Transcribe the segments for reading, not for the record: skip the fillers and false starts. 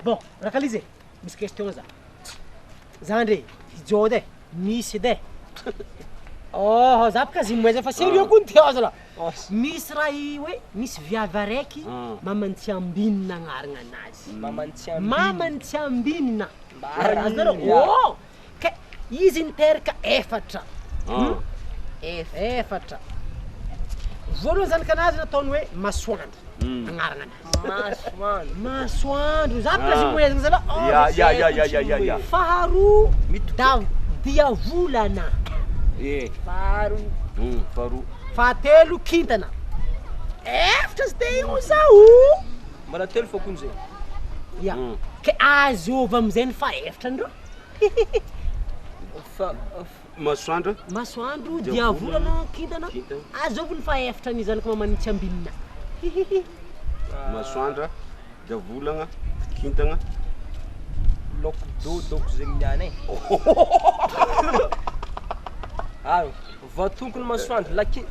Bon, rakalize, misy question za. Zandre, jode, misy ede. Oh, za baka zimweza fa sérieux kuntiaza la. Misy raha hoe misy viavy araiky mamantsiambinina agnarana anazy. Mamantsiambinina. Oh, ke izy niteraka efatra. Efatra. Voalohany zany kanazy nataony hoe masoandro. Agnarana anazy. Masoandro. Za baka zimweza zala. Ya. Faharoa diavolana. Faharoa. Fahatelo kintana. Efatra sy de io zao. Mbala telo fôkony zay. Ya. Ke azova amizay ny fa efatra andro. Masoandro, diavolana, kintana. Azova ny fa efatra ny zany ko mamanitsy ambinina. Masoandra, diavolana, kintana. Loko zegny niany vatonkony masoandro laki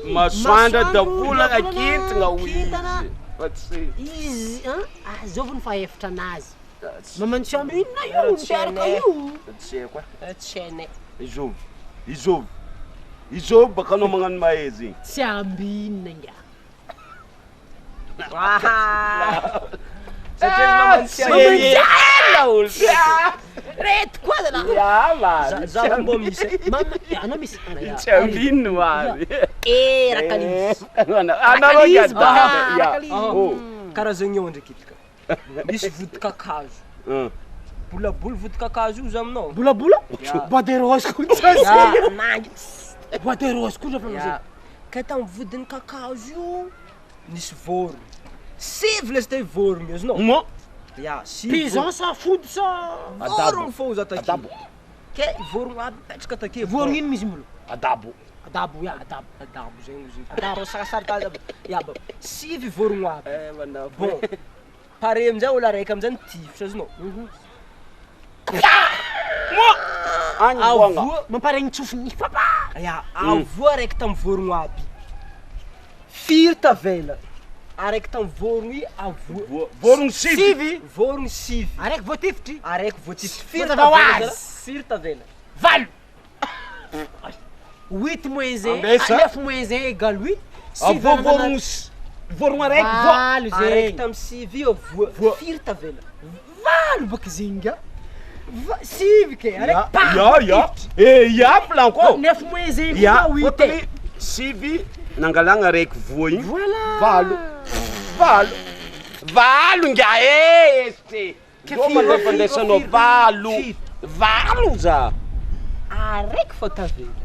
Masoandra, diavolana, kintana hoy izy azova ny fa efatra anazy. Mamanitsy ambinina io, miaraka io. Tsy hainay. Izôvy baka anao magnano mahezy igny. Tsy ambinina nga. Reto koa zala. Za mbô misy. Anao misy. Tsy ambinina hoavy. Rakalizy. Anao gadà. Karazagny eo ndraiky itika. Misy vodin-kakazo. Bolabola vodin-kakazo io za aminao. Bolabola? Bois de rose koa nangy. Bois de rose koa zafana. Ka tamin'ny vodin'ny kakazo io nisy vorogno. Sivy lesy tay vorogno izy no. Ya, sivy. Pigeon sa fody sa vorogno fô za take. Ke vorogno aby petraka take. vorogno ino misy molo? Adabo zegny izy. Adabo sakasarika aby. Ya ba. Sivy vorogno aby. Bon. Pare amizay olo araiky amizay nitifitra izy no. Mamparegny tsofiny fapa. Ya, avoa araiky tamin'ny vorogno aby. Firy tavela. Araiky tamin'ny vorogno i avoa. Vorogno sivy. Vorogno sivy. Araiky voatifitry. Araiky voatifitry. Firy tavela. Valo. 8 moins 1, 9 moins 1 égale 8. Vorogno araiky Valo Araiky zegny. tamin'ny sivy avoa. Firy tavela. Valo baka zinga. Sivy ke. Araiky pa. Ya plan ko. 9 moins 1 Ya, égale 8. sivy nangalagna araiky voa igny. Voilà. Valo nga este. Dô mandefandesanao valo za. Araiky fô tavela.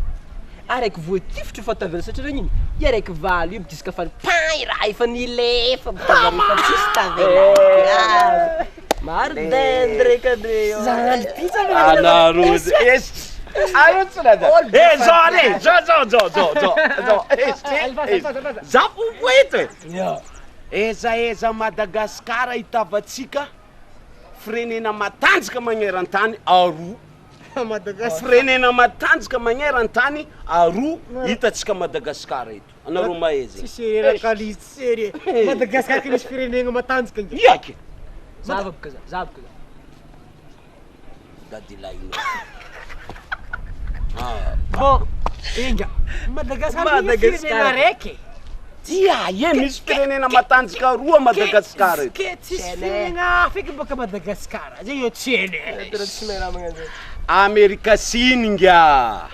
Araiky voatifitra fô tavela satria regny iny. I araiky valo io bidiska fa pan raha efa nilefa fa tsisy tavela. Mardendre ndraiky andre. Zany pizza Anarozy. Arotsy nada. Za foito. Eza Madagasikara itavatsika firenena matanjaka magneran-tany aroa. Firenena matanjaka magneran-tany aroa hitatsika Madagasikara eto. Anareo mahezy. Tsy rakalizy sérieux. Madagasikara ke misy firenena matanjaka nge. Iaky. Zavabaka za. Dadilaino. Bon, inga. Madagasikara firenena araiky. Tia, misy firenena matanjaka roa Madagasikara eto. Ke tsisy firenena afaka baka Madagasikara. Zay io tsy hainay. Tsy mera magnano. Amerika Siny nga.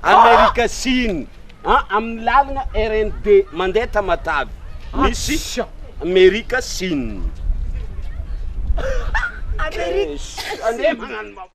Amerika Siny. Amin'ny lalagna RND mandeha Tamatavy. Misy Amerika Siny. Amerika. Andeha magnano